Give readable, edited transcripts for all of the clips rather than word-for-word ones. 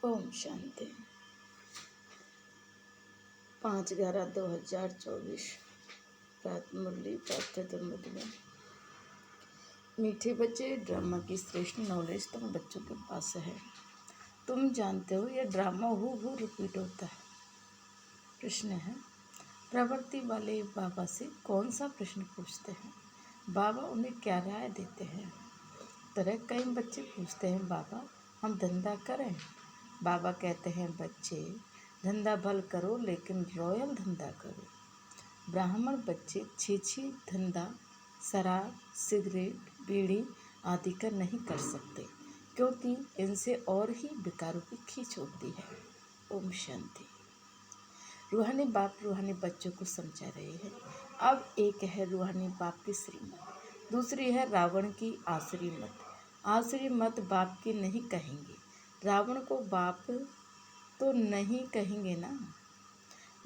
ओम शांति। 5/11/2024 प्रातः मुरली प्रातः मुरली। मीठे बच्चे, ड्रामा की श्रेष्ठ नॉलेज तुम बच्चों के पास है। तुम जानते हो यह ड्रामा हूबहू रिपीट होता है। प्रश्न है, प्रवृत्ति वाले बाबा से कौन सा प्रश्न पूछते हैं? बाबा उन्हें क्या राय देते हैं? तरह कई बच्चे पूछते हैं, बाबा हम धंधा करें? बाबा कहते हैं, बच्चे धंधा भल करो लेकिन रॉयल धंधा करो। ब्राह्मण बच्चे छी धंधा शराब, सिगरेट, बीड़ी आदि का नहीं कर सकते क्योंकि इनसे और ही विकारों की खींच होती है। ओम शांति। रूहानी बाप रूहानी बच्चों को समझा रहे हैं। अब एक है रूहानी बाप की श्रीमत, दूसरी है रावण की आसुरी मत। आसुरी मत बाप की नहीं कहेंगे, रावण को बाप तो नहीं कहेंगे ना,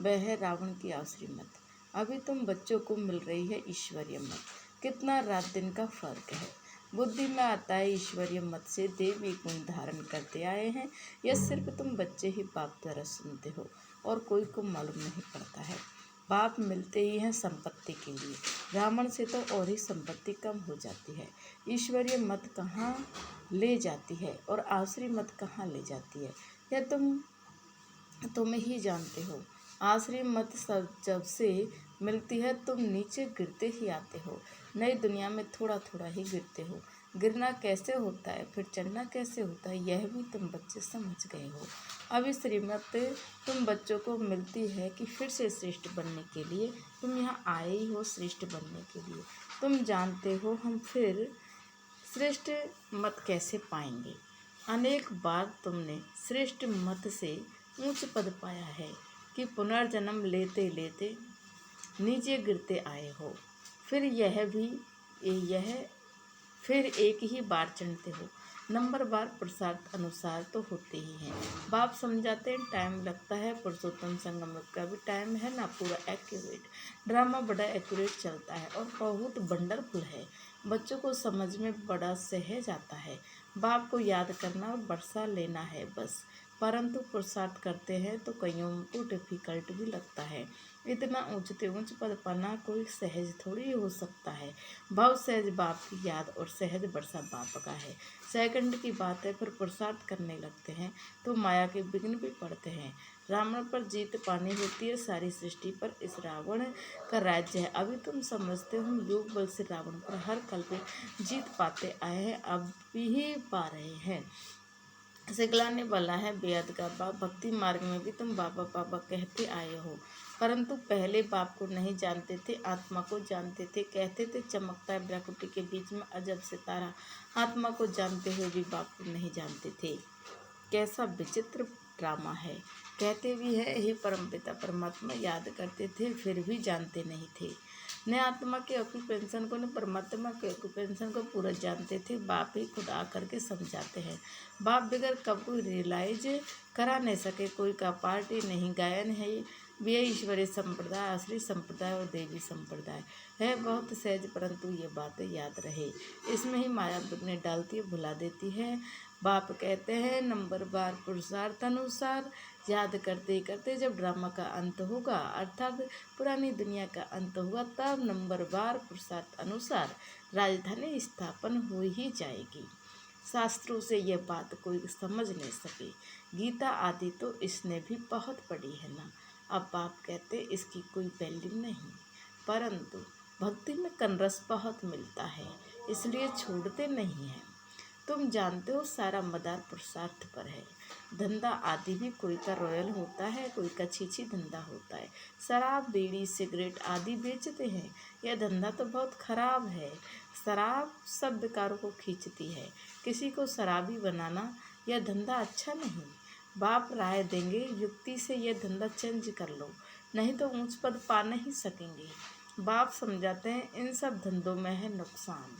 वह है रावण की आसुरी मत। अभी तुम बच्चों को मिल रही है ईश्वरीय मत। कितना रात दिन का फर्क है। बुद्धि में आता है ईश्वरीय मत से देवी गुण धारण करते आए हैं। यह सिर्फ तुम बच्चे ही बाप द्वारा सुनते हो और कोई को मालूम नहीं पड़ता है। बाप मिलते ही हैं संपत्ति के लिए, रावण से तो और ही संपत्ति कम हो जाती है। ईश्वरीय मत कहाँ ले जाती है और आसुरी मत कहाँ ले जाती है, यह तुम ही जानते हो। आसुरी मत सब जब से मिलती है तुम नीचे गिरते ही आते हो। नई दुनिया में थोड़ा थोड़ा ही गिरते हो। गिरना कैसे होता है फिर चढ़ना कैसे होता है यह भी तुम बच्चे समझ गए हो। अभी श्रीमत तुम बच्चों को मिलती है कि फिर से श्रेष्ठ बनने के लिए तुम यहाँ आए ही हो। श्रेष्ठ बनने के लिए तुम जानते हो हम फिर श्रेष्ठ मत कैसे पाएंगे। अनेक बार तुमने श्रेष्ठ मत से ऊंच पद पाया है कि पुनर्जन्म लेते लेते नीचे गिरते आए हो। फिर एक ही बार चढ़ते हो। नंबर बार पुरुषार्थ अनुसार तो होते ही हैं। बाप समझाते हैं टाइम लगता है, पुरुषोत्तम संगम का भी टाइम है ना पूरा एक्यूरेट। ड्रामा बड़ा एक्यूरेट चलता है और बहुत वंडरफुल है। बच्चों को समझ में बड़ा सहज आता है। बाप को याद करना और बरसा लेना है बस। परंतु पुरुषार्थ करते हैं तो कईयों को डिफिकल्ट भी लगता है। इतना ऊंचते ऊंच पद पाना कोई सहज थोड़ी हो सकता है। बहुत सहज बाप की याद और सहज बरसा बाप का है। सेकंड की बात है, फिर पुरुषार्थ करने लगते हैं तो माया के विघ्न भी पड़ते हैं। रावण पर जीत पानी होती है, सारी सृष्टि पर इस रावण का राज्य है। अभी तुम समझते हो हम योग बल से रावण पर हर कल्प जीत पाते आए हैं, अब भी पा रहे हैं। सिखलाने वाला है बेअद का बाप। भक्ति मार्ग में भी तुम बाबा बाबा कहते आए हो, परंतु पहले बाप को नहीं जानते थे, आत्मा को जानते थे। कहते थे चमकता है प्रकृति के बीच में अजब सितारा। आत्मा को जानते हुए भी बाप को नहीं जानते थे। कैसा विचित्र ड्रामा है। कहते भी है हे परमपिता परमात्मा, याद करते थे फिर भी जानते नहीं थे। न आत्मा के ऑक्यूपेंशन को न परमात्मा के ऑक्यूपेंशन को पूरा जानते थे। बाप ही खुद आकर के समझाते हैं। बाप बगैर कब कोई रियलाइज करा नहीं सके। कोई का पार्टी नहीं, गायन है ये ईश्वरीय संप्रदाय, आश्री संप्रदाय और देवी संप्रदाय है। बहुत सहज, परंतु ये बातें याद रहे। इसमें ही माया विघ्न डालती है, भुला देती है। बाप कहते हैं नंबर बार पुरुषार्थ अनुसार याद करते करते जब ड्रामा का अंत होगा, अर्थात पुरानी दुनिया का अंत होगा, तब नंबर बार पुरुषार्थ अनुसार राजधानी स्थापन हो ही जाएगी। शास्त्रों से यह बात कोई समझ नहीं सके। गीता आदि तो इसने भी बहुत पढ़ी है ना। अब बाप कहते इसकी कोई वैल्यू नहीं, परंतु भक्ति में कनरस बहुत मिलता है, इसलिए छोड़ते नहीं हैं। तुम जानते हो सारा मदार पुरुषार्थ पर है। धंधा आदि भी कोई का रॉयल होता है, कोई का छीछी धंधा होता है। शराब, बीड़ी, सिगरेट आदि बेचते हैं। यह धंधा तो बहुत खराब है। शराब सब विकारों को खींचती है। किसी को शराबी बनाना यह धंधा अच्छा नहीं। बाप राय देंगे युक्ति से यह धंधा चेंज कर लो, नहीं तो ऊंच पद पा नहीं सकेंगे। बाप समझाते हैं इन सब धंधों में है नुकसान,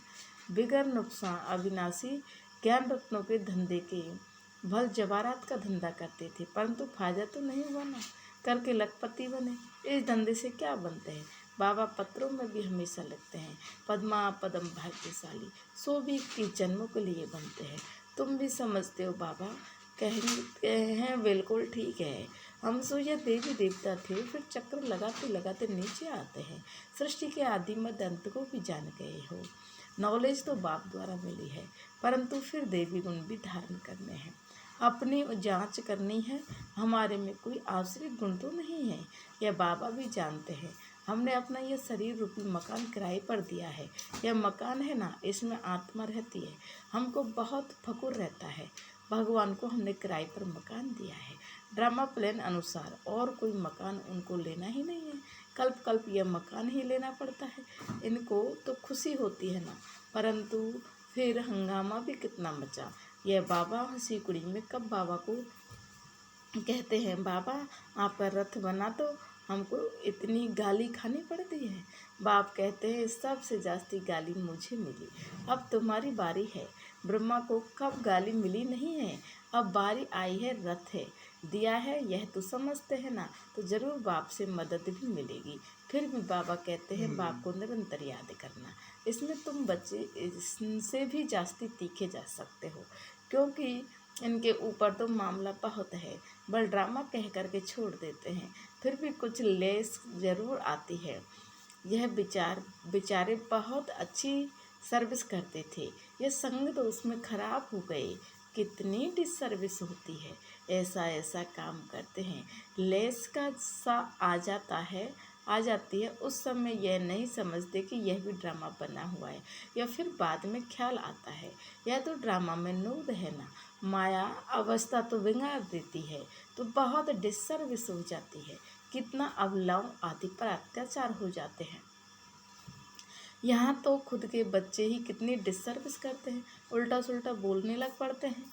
बिगर नुकसान अविनाशी। ज्ञान रत्नों के धंधे के भल जवाहरात का धंधा करते थे, परंतु फायदा तो नहीं हुआ ना, करके लखपति बने। इस धंधे से क्या बनते हैं? बाबा पत्रों में भी हमेशा लिखते हैं पद्मा पदम भाग्यशाली, सो भी 21 जन्मों के लिए बनते हैं। तुम भी समझते हो बाबा कहते हैं बिल्कुल ठीक है। हम सो यह देवी देवता थे, फिर चक्र लगाते लगाते नीचे आते हैं। सृष्टि के आदि मध्य अंत को भी जान गए हो। नॉलेज तो बाप द्वारा मिली है, परंतु फिर देवी गुण भी धारण करने हैं, अपनी जांच करनी है। हमारे में कोई आश्रित गुण तो नहीं है, यह बाबा भी जानते हैं। हमने अपना यह शरीर रूपी मकान किराए पर दिया है। यह मकान है ना, इसमें आत्मा रहती है। हमको बहुत फकुर रहता है, भगवान को हमने किराए पर मकान दिया है। ड्रामा प्लान अनुसार और कोई मकान उनको लेना ही नहीं है। कल्प कल्प यह मकान ही लेना पड़ता है। इनको तो खुशी होती है ना, परंतु फिर हंगामा भी कितना मचा। यह बाबा हंसी कुड़ी में कब बाबा को कहते हैं, बाबा आपका रथ बना तो हमको इतनी गाली खानी पड़ती है। बाप कहते हैं, सबसे जास्ती गाली मुझे मिली, अब तुम्हारी बारी है। ब्रह्मा को कब गाली मिली नहीं है, अब बारी आई है, रथ है दिया है, यह तो समझते हैं ना, तो जरूर बाप से मदद भी मिलेगी। फिर भी बाबा कहते हैं, बाप को निरंतर याद करना। इसमें तुम बच्चे इससे भी जास्ती तीखे जा सकते हो, क्योंकि इनके ऊपर तो मामला बहुत है। बल ड्रामा कह करके छोड़ देते हैं, फिर भी कुछ लेस जरूर आती है। यह बेचारे बहुत अच्छी सर्विस करते थे, ये संग तो उसमें खराब हो गए। कितनी डिसर्विस होती है, ऐसा ऐसा काम करते हैं। लेस का सा आ जाती है, उस समय यह नहीं समझते कि यह भी ड्रामा बना हुआ है, या फिर बाद में ख्याल आता है यह तो ड्रामा में नूद है ना। माया अवस्था तो बिगाड़ देती है, तो बहुत डिसर्विस हो जाती है। कितना अवलंब आदि पर अत्याचार हो जाते हैं। यहाँ तो खुद के बच्चे ही कितनी डिसर्विस करते हैं, उल्टा सुल्टा बोलने लग पड़ते हैं।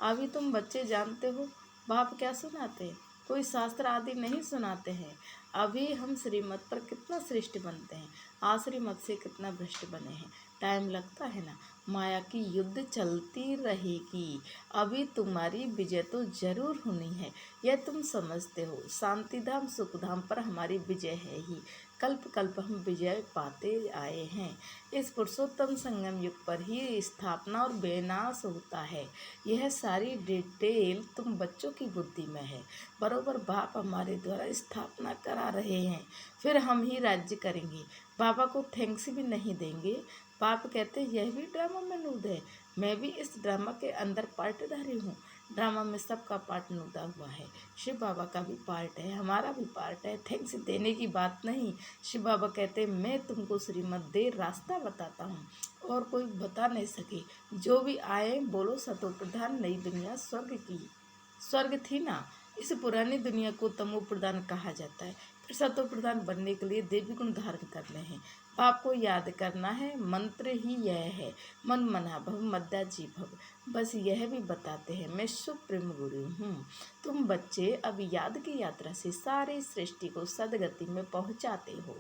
अभी तुम बच्चे जानते हो बाप क्या सुनाते हैं, कोई शास्त्र आदि नहीं सुनाते हैं। अभी हम श्रीमत पर कितना श्रेष्ठ बनते हैं, आश्रीमत से कितना भ्रष्ट बने हैं। टाइम लगता है ना, माया की युद्ध चलती रहेगी। अभी तुम्हारी विजय तो जरूर होनी है, यह तुम समझते हो। शांतिधाम सुखधाम पर हमारी विजय है ही, कल्प कल्प हम विजय पाते आए हैं। इस पुरुषोत्तम संगम युग पर ही स्थापना और विनाश होता है। यह सारी डिटेल तुम बच्चों की बुद्धि में है। बरोबर बाप हमारे द्वारा स्थापना करा रहे हैं, फिर हम ही राज्य करेंगे। बाबा को थैंक्स भी नहीं देंगे। बाप कहते यह भी ड्रामा में नूद है, मैं भी इस ड्रामा के अंदर पार्टधारी हूँ। ड्रामा में सबका पार्ट नूदा हुआ है, शिव बाबा का भी पार्ट है, हमारा भी पार्ट है। थैंक्स देने की बात नहीं। शिव बाबा कहते मैं तुमको श्रीमत दे रास्ता बताता हूँ, और कोई बता नहीं सके। जो भी आए बोलो सतो प्रधान, नई दुनिया स्वर्ग थी ना। इस पुरानी दुनिया को तमो प्रधान कहा जाता है। फिर सतो प्रधान बनने के लिए देवी गुण धारण करने हैं। पाप को याद करना है, मंत्र ही यह है, मन मना भव मद्दा जी भव। बस यह भी बताते हैं मैं सुप्रीम गुरु हूँ। तुम बच्चे अब याद की यात्रा से सारे सृष्टि को सदगति में पहुँचाते हो।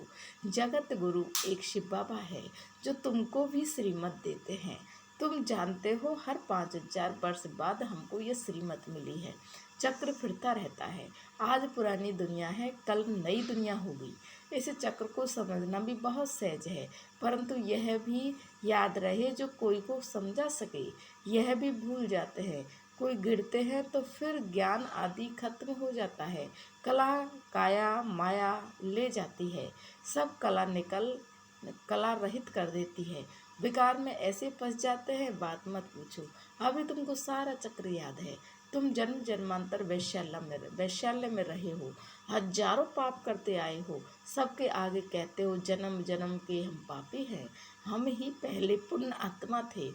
जगत गुरु एक शिव बाबा है, जो तुमको भी श्रीमत देते हैं। तुम जानते हो हर 5000 वर्ष बाद हमको ये श्रीमत मिली है। चक्र फिरता रहता है, आज पुरानी दुनिया है, कल नई दुनिया होगी। इस चक्र को समझना भी बहुत सहज है, परंतु यह भी याद रहे जो कोई को समझा सके। यह भी भूल जाते हैं, कोई गिरते हैं तो फिर ज्ञान आदि खत्म हो जाता है। कला काया माया ले जाती है, सब कला रहित कर देती है। विकार में ऐसे फंस जाते हैं, बात मत पूछो। अभी तुमको सारा चक्र याद है। तुम जन्म जन्मांतर वैश्यालय में रहे हो, हजारों पाप करते आए हो। सबके आगे कहते हो जन्म जन्म के हम पापी हैं, हम ही पहले पुण्य आत्मा थे,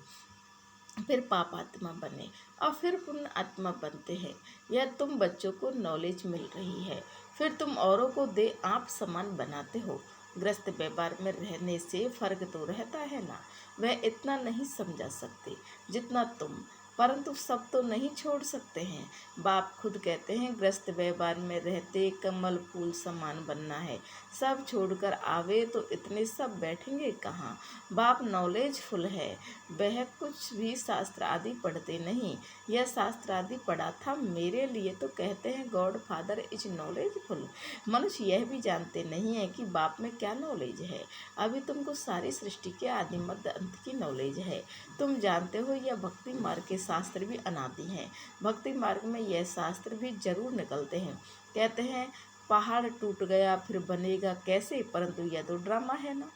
फिर पाप आत्मा बने और फिर पुण्य आत्मा बनते हैं। यह तुम बच्चों को नॉलेज मिल रही है, फिर तुम औरों को दे आप समान बनाते हो। ग्रस्त व्यवहार में रहने से फर्क तो रहता है ना, वह इतना नहीं समझा सकते जितना तुम, परंतु सब तो नहीं छोड़ सकते हैं। बाप खुद कहते हैं ग्रस्त व्यवहार में रहते कमल फूल समान बनना है। सब छोड़कर आवे तो इतने सब बैठेंगे कहाँ। बाप नॉलेजफुल है, वह कुछ भी शास्त्र आदि पढ़ते नहीं। यह शास्त्र आदि पढ़ा था मेरे लिए, तो कहते हैं गॉड फादर इज नॉलेजफुल। मनुष्य यह भी जानते नहीं है कि बाप में क्या नॉलेज है। अभी तुमको सारी सृष्टि के आदि मध्य अंत की नॉलेज है। तुम जानते हो यह भक्ति मार्ग के शास्त्र भी अनादि हैं। भक्ति मार्ग में यह शास्त्र भी जरूर निकलते हैं। कहते हैं पहाड़ टूट गया फिर बनेगा कैसे, परंतु यह तो ड्रामा है ना।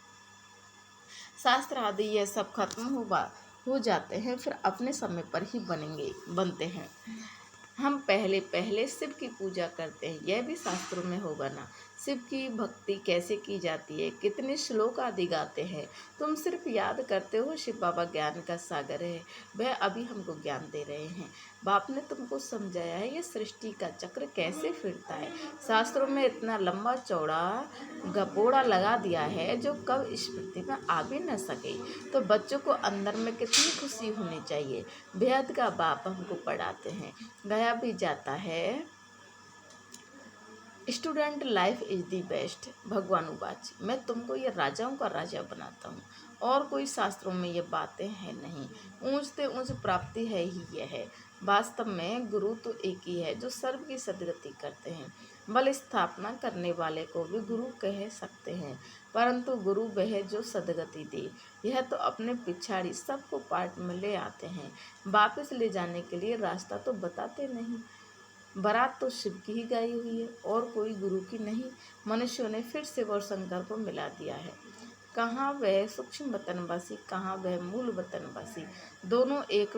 शास्त्र आदि यह सब खत्म हो जाते हैं, फिर अपने समय पर ही बनते हैं। हम पहले पहले शिव की पूजा करते हैं, यह भी शास्त्रों में होगा ना। शिव की भक्ति कैसे की जाती है, कितने श्लोक आदि गाते हैं। तुम सिर्फ याद करते हो। शिव बाबा ज्ञान का सागर है, वह अभी हमको ज्ञान दे रहे हैं। बाप ने तुमको समझाया है ये सृष्टि का चक्र कैसे फिरता है। शास्त्रों में इतना लंबा चौड़ा गपोड़ा लगा दिया है जो कब स्मृति में आ भी न सके। तो बच्चों को अंदर में कितनी खुशी होनी चाहिए। बेहद का बाप हमको पढ़ाते हैं, गया भी जाता है। Student life is the best. भगवान उवाच, मैं तुमको ये राजाओं का राजा बनाता हूँ, और कोई शास्त्रों में ये बातें हैं नहीं। ऊंच से ऊंच प्राप्ति है ही यह है। वास्तव में गुरु तो एक ही है जो सर्व की सदगति करते हैं। बल स्थापना करने वाले को भी गुरु कह सकते हैं, परंतु गुरु वह जो सदगति दे। यह तो अपने पिछाड़ी सबको पाठ में ले आते हैं, वापस ले जाने के लिए रास्ता तो बताते नहीं। बारात तो शिव की ही गाई हुई है और कोई गुरु की नहीं। मनुष्यों ने फिर शिव और शंकर को मिला दिया है। कहाँ वह सूक्ष्म वतनवासी, कहाँ वह मूल वतनवासी। दोनों एक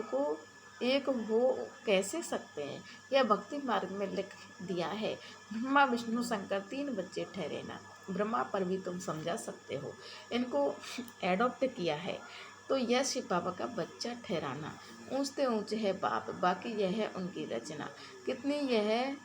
हो कैसे सकते हैं। यह भक्ति मार्ग में लिख दिया है। ब्रह्मा विष्णु शंकर 3 बच्चे ठहरे ना। ब्रह्मा पर भी तुम समझा सकते हो, इनको एडॉप्ट किया है, तो यह शिव बाबा का बच्चा ठहराना। ऊंचते ऊंचे है बाप, बाकी यह है उनकी रचना। कितनी यह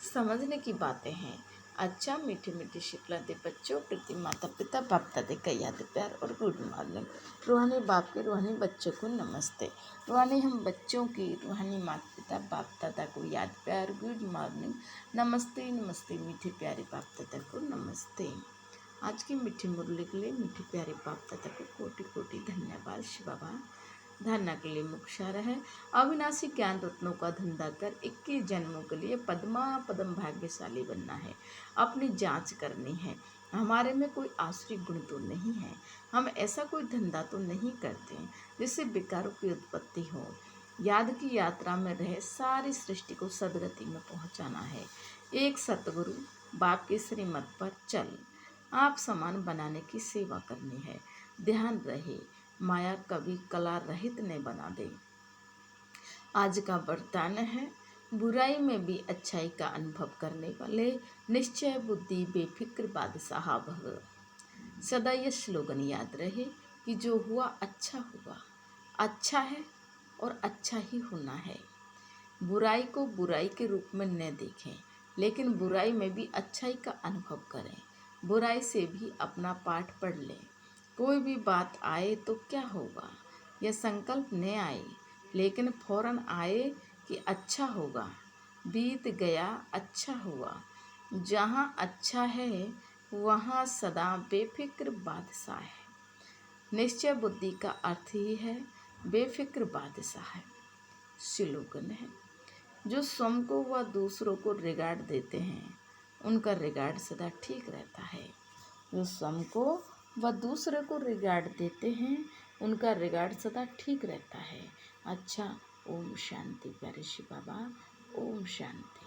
समझने की बातें हैं। अच्छा मीठे मीठे शिकला दे बच्चों, प्रति माता पिता बाप दादे का याद प्यार और गुड मॉर्निंग। रूहानी बाप के रूहानी बच्चों को नमस्ते। रूहानी हम बच्चों की रूहानी माता पिता बाप दादा को याद प्यार गुड मॉर्निंग, नमस्ते नमस्ते। मीठे प्यारे बाप दादा को नमस्ते। आज की मीठी मुरली के लिए मीठे प्यारे बाप दादा को कोटि कोटि धन्यवाद। शिव बाबा धरना के लिए मुख्य है। अविनाशी ज्ञान रत्नों का धंधा कर 21 जन्मों के लिए पद्मा पद्म भाग्यशाली बनना है। अपनी जांच करनी है, हमारे में कोई आसुरी गुण तो नहीं है। हम ऐसा कोई धंधा तो नहीं करते जिससे विकारों की उत्पत्ति हो। याद की यात्रा में रहे सारी सृष्टि को सदगति में पहुंचाना है। एक सतगुरु बाप की श्रीमत पर चल आप समान बनाने की सेवा करनी है। ध्यान रहे माया कभी कला रहित न बना दे। आज का वरदान है, बुराई में भी अच्छाई का अनुभव करने वाले निश्चय बुद्धि बेफिक्र बादशाह भव। सदा यह स्लोगन याद रहे कि जो हुआ हुआ, अच्छा है और अच्छा ही होना है। बुराई को बुराई के रूप में न देखें, लेकिन बुराई में भी अच्छाई का अनुभव करें। बुराई से भी अपना पाठ पढ़ लें। कोई भी बात आए तो क्या होगा, यह संकल्प न आए, लेकिन फौरन आए कि अच्छा होगा। बीत गया अच्छा हुआ। जहाँ अच्छा है वहाँ सदा बेफिक्र बादशाह है। निश्चय बुद्धि का अर्थ ही है बेफिक्र बादशाह है। स्लोगन है, जो स्वयं को व दूसरों को रिगार्ड देते हैं उनका रिगार्ड सदा ठीक रहता है। जो स्वयं को व दूसरे को रिगार्ड देते हैं उनका रिगार्ड सदा ठीक रहता है। अच्छा, ओम शांति। प्यारे शिव बाबा, ओम शांति।